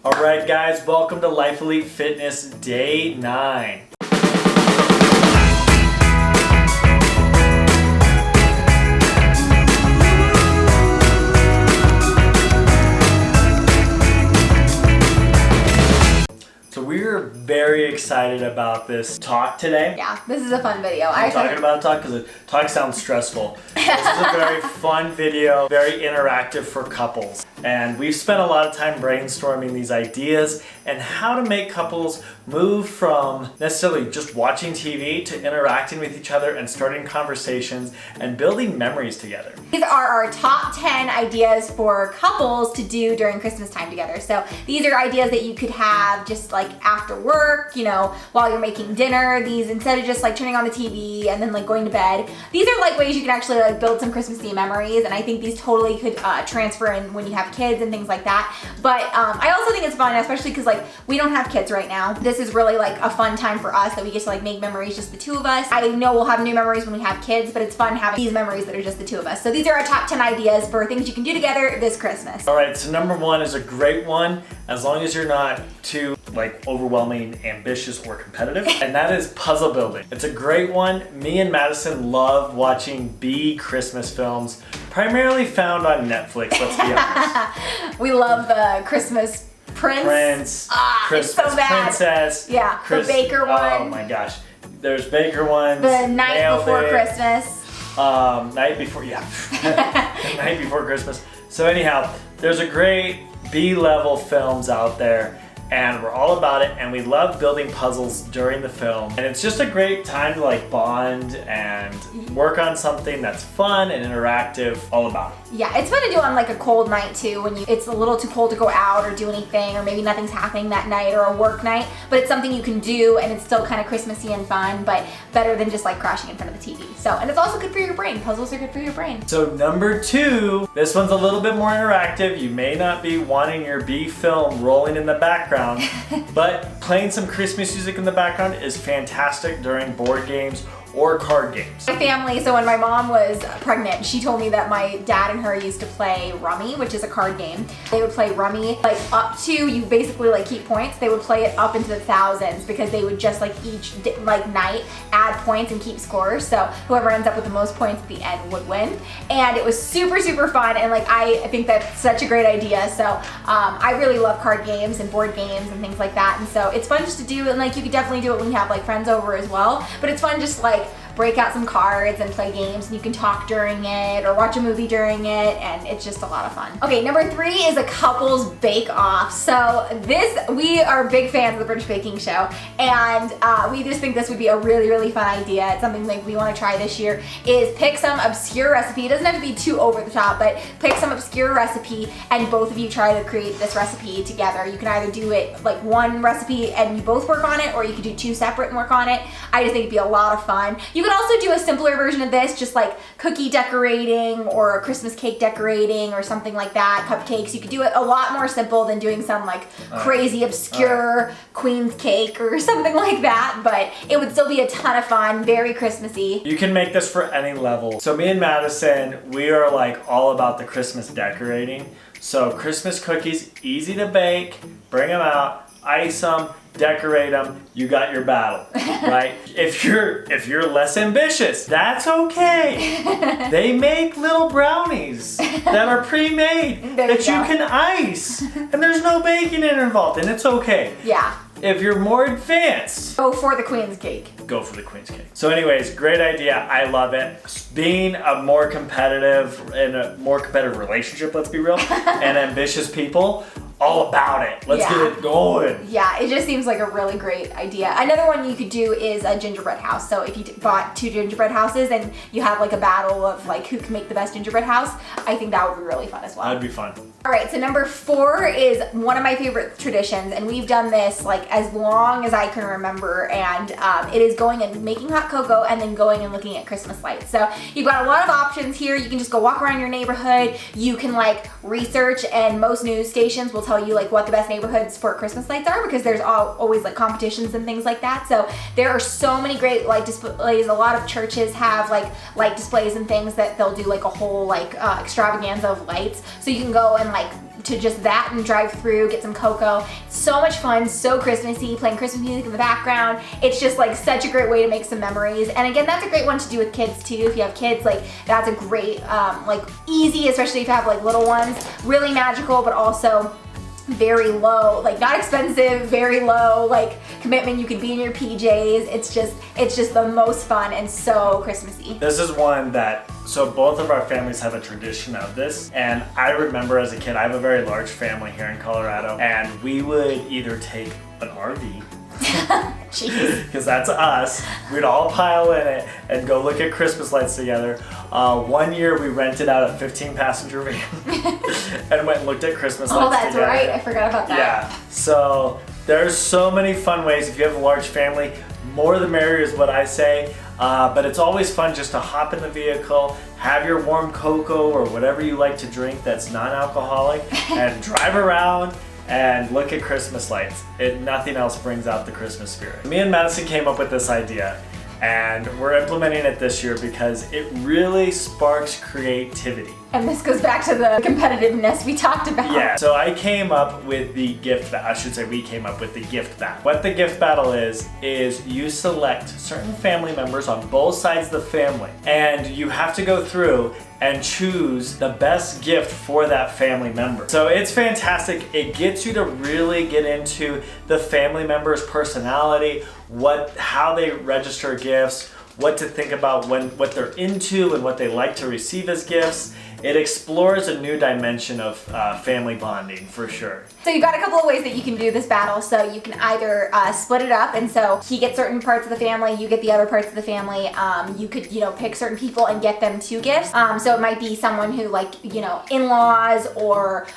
Alright guys, welcome to Life Elite Fitness Day 9. So we're very excited about this talk today. Yeah, this is a fun video. I'm talking about a talk because the talk sounds stressful. This is a very fun video, very interactive for couples. And we've spent a lot of time brainstorming these ideas and how to make couples move from necessarily just watching TV to interacting with each other and starting conversations and building memories together. These are our top 10 ideas for couples to do during Christmas time together. So these are ideas that you could have just like after work, you know, while you're making dinner. These, instead of just like turning on the TV and then like going to bed, these are like ways you can actually like build some Christmassy memories. And I think these totally could transfer in when you have kids and things like that. But I also think it's fun, especially because like we don't have kids right now. This is really like a fun time for us that we get to like make memories, just the two of us. I know we'll have new memories when we have kids, but it's fun having these memories that are just the two of us. So these are our top 10 ideas for things you can do together this Christmas. All right, so number 1 is a great one, as long as you're not too like overwhelming, ambitious, or competitive, and that is puzzle building. It's a great one. Me and Madison love watching B Christmas films, primarily found on Netflix, let's be honest. We love the Christmas Prince. Christmas it's so bad. Princess. Yeah, the Baker one. Oh my gosh. There's Baker ones. The Night Nailed Before it. Christmas. Night Before, yeah. The Night Before Christmas. So anyhow, there's a great B-level films out there, and we're all about it, and we love building puzzles during the film. And it's just a great time to like bond and work on something that's fun and interactive, all about it. Yeah, it's fun to do on like a cold night too, when it's a little too cold to go out or do anything, or maybe nothing's happening that night or a work night, but it's something you can do and it's still kind of Christmassy and fun, but better than just like crashing in front of the TV. So, and it's also good for your brain. Puzzles are good for your brain. So number 2, this one's a little bit more interactive. You may not be wanting your B film rolling in the background, but playing some Christmas music in the background is fantastic during board games or card games. My family, so when my mom was pregnant, she told me that my dad and her used to play Rummy, which is a card game. They would play Rummy like up to, you basically like keep points. They would play it up into the thousands because they would just like each like night add points and keep scores. So whoever ends up with the most points at the end would win. And it was super, super fun. And like, I think that's such a great idea. So I really love card games and board games and things like that. And so it's fun just to do, and like you could definitely do it when you have like friends over as well. But it's fun just like break out some cards and play games, and you can talk during it or watch a movie during it, and it's just a lot of fun. Okay, number 3 is a couples bake-off. So we are big fans of the British Baking Show, and we just think this would be a really, really fun idea. It's something like we want to try this year, is pick some obscure recipe. It doesn't have to be too over the top, but pick some obscure recipe and both of you try to create this recipe together. You can either do it like one recipe and you both work on it, or you could do 2 separate and work on it. I just think it'd be a lot of fun. You can also do a simpler version of this, just like cookie decorating or a Christmas cake decorating or something like that, cupcakes. You could do it a lot more simple than doing some like crazy obscure queen's cake or something like that, but it would still be a ton of fun, very Christmassy. You can make this for any level. So me and Madison, we are like all about the Christmas decorating. So Christmas cookies, easy to bake, bring them out, ice them, decorate them, you got your battle, right? If you're less ambitious, that's okay. They make little brownies that are pre-made that you can ice, and there's no baking involved, and it's okay. Yeah. If you're more advanced, go for the queen's cake. Go for the queen's cake. So anyways, great idea. I love it. Being a more competitive, in a more competitive relationship, let's be real, and ambitious people, all about it. Let's get it going. Yeah, it just seems like a really great idea. Another one you could do is a gingerbread house. So if you bought 2 gingerbread houses and you have like a battle of like who can make the best gingerbread house, I think that would be really fun as well. That'd be fun. All right, so number 4 is one of my favorite traditions, and we've done this like as long as I can remember, and it is going and making hot cocoa and then going and looking at Christmas lights. So you've got a lot of options here. You can just go walk around your neighborhood. You can like research, and most news stations will tell you like what the best neighborhoods for Christmas lights are, because there's always like competitions and things like that. So there are so many great light displays. A lot of churches have like light displays and things that they'll do like a whole like extravaganza of lights. So you can go and like to just that and drive through, get some cocoa. So much fun, so Christmassy, playing Christmas music in the background. It's just like such a great way to make some memories. And again, that's a great one to do with kids too. If you have kids, like that's a great, like easy, especially if you have like little ones, really magical, but also very low, like not expensive, very low like commitment. You can be in your PJs. It's just the most fun and so Christmassy. This is one that, so both of our families have a tradition of this, and I remember as a kid, I have a very large family here in Colorado, and we would either take an RV, because that's us. We'd all pile in it and go look at Christmas lights together. One year we rented out a 15-passenger van and went and looked at Christmas lights together. Oh, that's right. I forgot about that. Yeah. So there's so many fun ways. If you have a large family, more the merrier is what I say. But it's always fun just to hop in the vehicle, have your warm cocoa or whatever you like to drink that's non-alcoholic, and drive around and look at Christmas lights. Nothing else brings out the Christmas spirit. Me and Madison came up with this idea, and we're implementing it this year because it really sparks creativity. And this goes back to the competitiveness we talked about. Yeah, so I came up with the gift battle. I should say we came up with the gift battle. What the gift battle is you select certain family members on both sides of the family, and you have to go through and choose the best gift for that family member. So it's fantastic. It gets you to really get into the family member's personality, how they register gifts, what to think about what they're into and what they like to receive as gifts. It explores a new dimension of family bonding for sure. So you've got a couple of ways that you can do this battle. So you can either split it up, and so he gets certain parts of the family, you get the other parts of the family. You could, pick certain people and get them 2 gifts. So it might be someone who in-laws or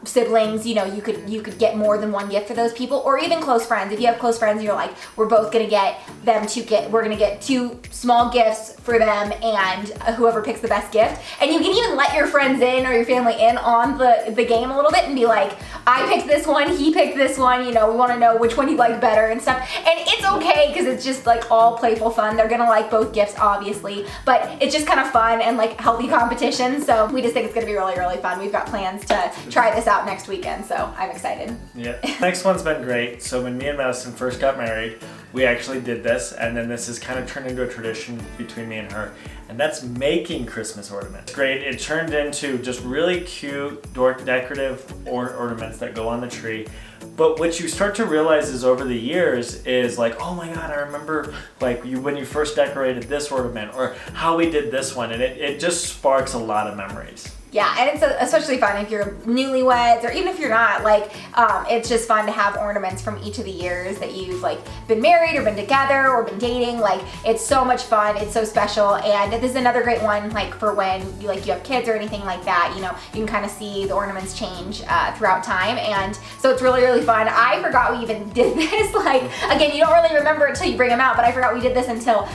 siblings. You could get more than 1 gift for those people, or even close friends. If you have close friends, you're like, we're both gonna get them we're gonna get 2 small gifts for them, and whoever picks the best gift. And you can even let your friends in or your family in on the game a little bit and be like, I picked this one, he picked this one, we want to know which one you like better and stuff. And it's okay because it's just like all playful fun. They're gonna like both gifts obviously, but it's just kind of fun and like healthy competition. So we just think it's gonna be really, really fun. We've got plans to try this out next weekend, so I'm excited. Yeah, next one's been great. So when me and Madison first got married, we actually did this, and then this has kind of turned into a tradition between me and her, and that's making Christmas ornaments. Great, it turned into just really cute, decorative ornaments that go on the tree. But what you start to realize is over the years is like, oh my God, I remember like when you first decorated this ornament, or how we did this one, and it just sparks a lot of memories. Yeah, and it's especially fun if you're newlyweds, or even if you're not, it's just fun to have ornaments from each of the years that you've been married or been together or been dating. It's so much fun, it's so special. And this is another great one for when you have kids or anything like that. You can kind of see the ornaments change throughout time, and so it's really, really fun. I forgot we even did this. Again, you don't really remember it until you bring them out, but I forgot we did this until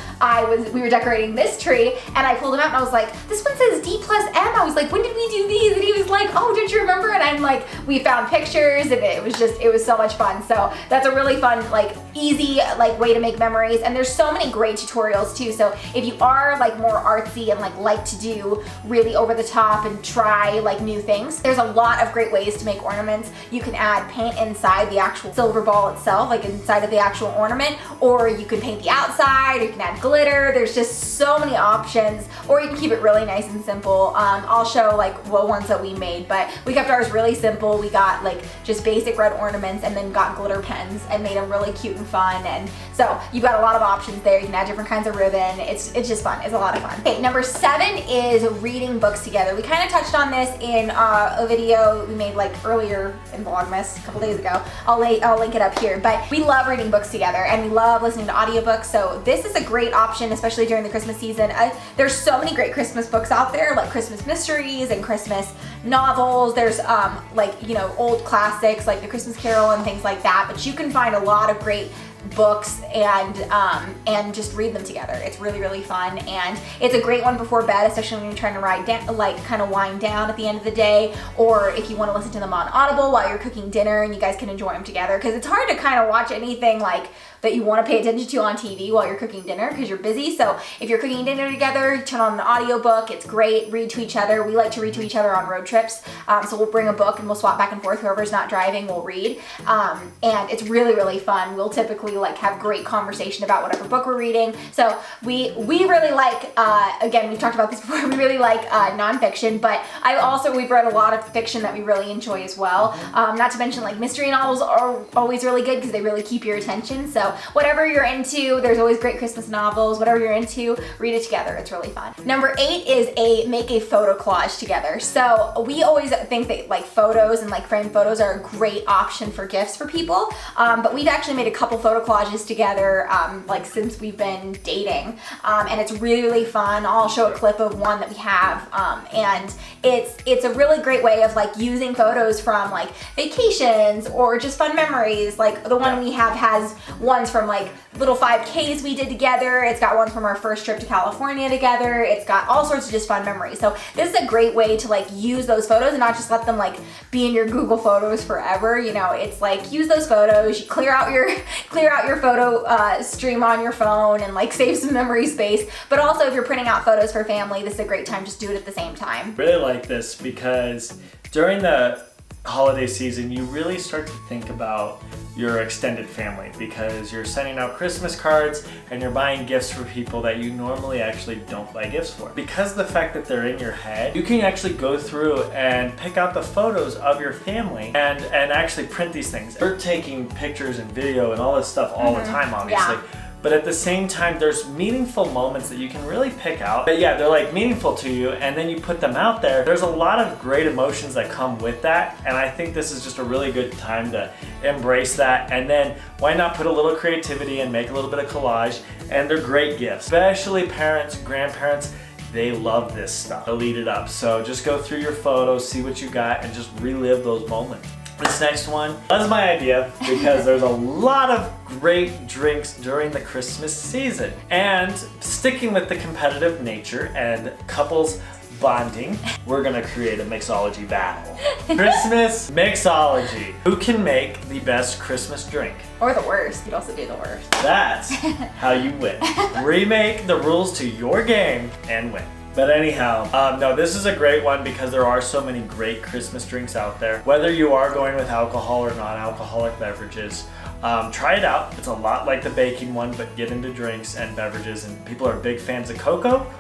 we were decorating this tree, and I pulled them out and I was like, this one says D+M. I was like, when did we do these? And he was like, oh, did you remember? And I'm like, we found pictures, and it was so much fun. So that's a really fun, easy, way to make memories. And there's so many great tutorials too. So if you are more artsy and like to do really over the top and try new things, there's a lot of great ways to make ornaments. You can add paint inside the actual silver ball itself, inside of the actual ornament, or you can paint the outside, or you can add glitter. There's just so many options, or you can keep it really nice and simple. I'll show ones that we made, but we kept ours really simple. We got just basic red ornaments and then got glitter pens and made them really cute and fun. And so you've got a lot of options there. You can add different kinds of ribbon. It's just fun. It's a lot of fun. Okay, number 7 is reading books together. We kind of touched on this in a video we made earlier in Vlogmas a couple days ago. I'll link it up here, but we love reading books together and we love listening to audiobooks. So this is a great option, especially during the Christmas season. There's so many great Christmas books out there, like Christmas mysteries and Christmas novels. There's old classics like The Christmas Carol and things like that, but you can find a lot of great books and just read them together. It's really, really fun, and it's a great one before bed, especially when you're trying to kind of wind down at the end of the day, or if you want to listen to them on Audible while you're cooking dinner, and you guys can enjoy them together, because it's hard to kind of watch anything like that you want to pay attention to on TV while you're cooking dinner because you're busy. So if you're cooking dinner together, turn on an audiobook. It's great. Read to each other. We like to read to each other on road trips. So we'll bring a book and we'll swap back and forth. Whoever's not driving will read. And it's really, really fun. We'll typically like have great conversation about whatever book we're reading. So we really like, again, we've talked about this before, we really like nonfiction, but we've read a lot of fiction that we really enjoy as well. Not to mention like mystery novels are always really good because they really keep your attention. So whatever you're into, there's always great Christmas novels. Whatever you're into, read it together. It's really fun. Number 8 is make a photo collage together. So we always think that like photos and like framed photos are a great option for gifts for people. But we've actually made a couple photo collages together like since we've been dating. And it's really, really fun. I'll show a clip of one that we have. And it's a really great way of like using photos from like vacations or just fun memories. Like the one we have has ones from like little 5Ks we did together. It's got one from our first trip to California together. It's got all sorts of just fun memories. So this is a great way to like use those photos and not just let them like be in your Google Photos forever. You know, it's like use those photos, you clear out your photo stream on your phone and like save some memory space. But also if you're printing out photos for family, this is a great time. Just do it at the same time. Really like this because during the holiday season, you really start to think about your extended family because you're sending out Christmas cards and you're buying gifts for people that you normally actually don't buy gifts for. Because of the fact that they're in your head, you can actually go through and pick out the photos of your family and actually print these things. We're taking pictures and video and all this stuff all the time, obviously. Yeah. But at the same time, there's meaningful moments that you can really pick out. But yeah, they're like meaningful to you, and then you put them out there. There's a lot of great emotions that come with that, and I think this is just a really good time to embrace that. And then why not put a little creativity and make a little bit of collage, and they're great gifts. Especially parents, grandparents, they love this stuff. They'll eat it up. So just go through your photos, see what you got, and just relive those moments. This next one was my idea because there's a lot of great drinks during the Christmas season. And sticking with the competitive nature and couples bonding, we're gonna create a mixology battle. Christmas mixology. Who can make the best Christmas drink? Or the worst. You'd also do the worst. That's how you win. Remake the rules to your game and win. But anyhow, no, this is a great one because there are so many great Christmas drinks out there. Whether you are going with alcohol or non-alcoholic beverages, try it out. It's a lot like the baking one, but get into drinks and beverages, and people are big fans of cocoa.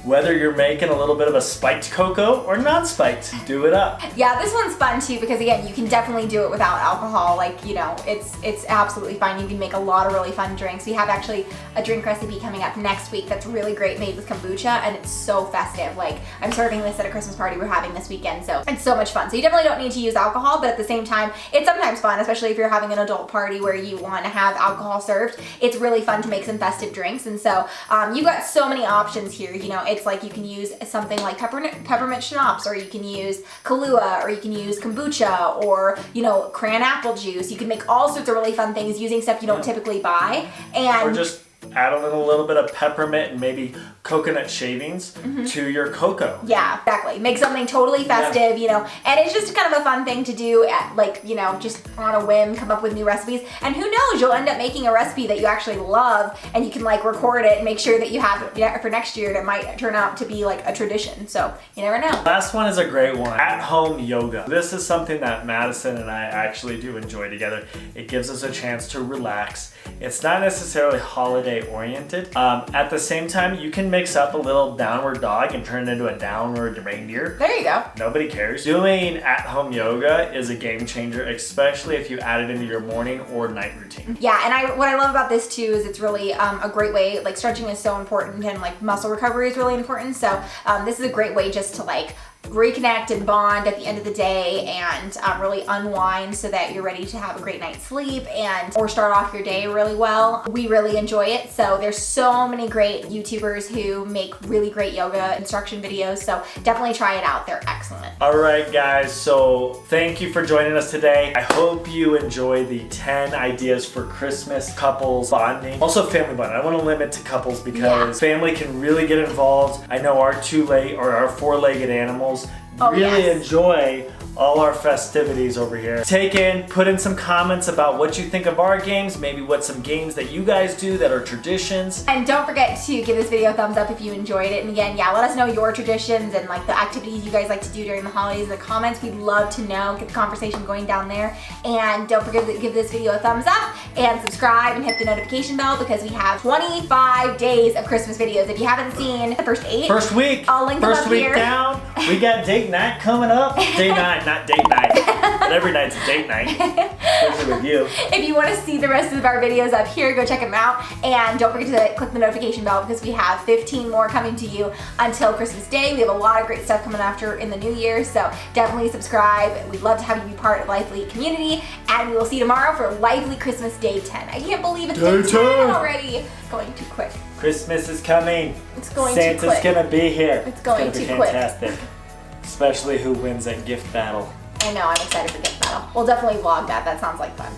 Whether you're making a little bit of a spiked cocoa or not spiked, do it up. Yeah, this one's fun too because again, you can definitely do it without alcohol. Like, you know, it's absolutely fine. You can make a lot of really fun drinks. We have actually a drink recipe coming up next week that's really great, made with kombucha, and it's so festive. Like, I'm serving this at a Christmas party we're having this weekend, so it's so much fun. So you definitely don't need to use alcohol, but at the same time, it's sometimes fun, especially if you're having an adult party where you want to have alcohol served. It's really fun to make some festive drinks, and so you've got so many options here. You know, it's like you can use something like peppermint schnapps, or you can use Kahlua, or you can use kombucha, or, you know, cran apple juice. You can make all sorts of really fun things using stuff you don't typically buy. And or just add a little bit of peppermint and maybe coconut shavings to your cocoa. Yeah, exactly. Make something totally festive, you know, and it's just kind of a fun thing to do at, like, you know, just on a whim, come up with new recipes. And who knows, you'll end up making a recipe that you actually love, and you can like record it and make sure that you have it for next year. It might turn out to be like a tradition. So you never know. Last one is a great one. At-home yoga. This is something that Madison and I actually do enjoy together. It gives us a chance to relax. It's not necessarily holiday oriented. At the same time, you can mix up a little downward dog and turn it into a downward reindeer. There you go. Nobody cares. Doing at-home yoga is a game changer, especially if you add it into your morning or night routine. Yeah, and what I love about this too is it's really a great way, like stretching is so important, and like muscle recovery is really important. So this is a great way just to like reconnect and bond at the end of the day and really unwind so that you're ready to have a great night's sleep or start off your day really well. We really enjoy it. So there's so many great YouTubers who make really great yoga instruction videos. So definitely try it out. They're excellent. All right, guys. So thank you for joining us today. I hope you enjoy the 10 ideas for Christmas couples bonding. Also family bonding. I want to limit to couples because family can really get involved. I know our four-legged animals really enjoy all our festivities over here. Put in some comments about what you think of our games, maybe what some games that you guys do that are traditions. And don't forget to give this video a thumbs up if you enjoyed it. And again, let us know your traditions and like the activities you guys like to do during the holidays in the comments. We'd love to know, get the conversation going down there. And don't forget to give this video a thumbs up and subscribe and hit the notification bell because we have 25 days of Christmas videos. If you haven't seen the first 8, first week, I'll link them up first week here. down. We got date night coming up. Day night, not date night. But every night's a date night. Especially with you. If you want to see the rest of our videos up here, go check them out. And don't forget to click the notification bell because we have 15 more coming to you until Christmas Day. We have a lot of great stuff coming after in the new year. So definitely subscribe. We'd love to have you be part of Life Elite community. And we will see you tomorrow for Life Elite Christmas Day 10. I can't believe it's day 10 already. It's going too quick. Christmas is coming. It's going too quick. Santa's gonna be here. It's going too quick. Fantastic. Especially who wins that gift battle. I know, I'm excited for gift battle. We'll definitely vlog that. That sounds like fun.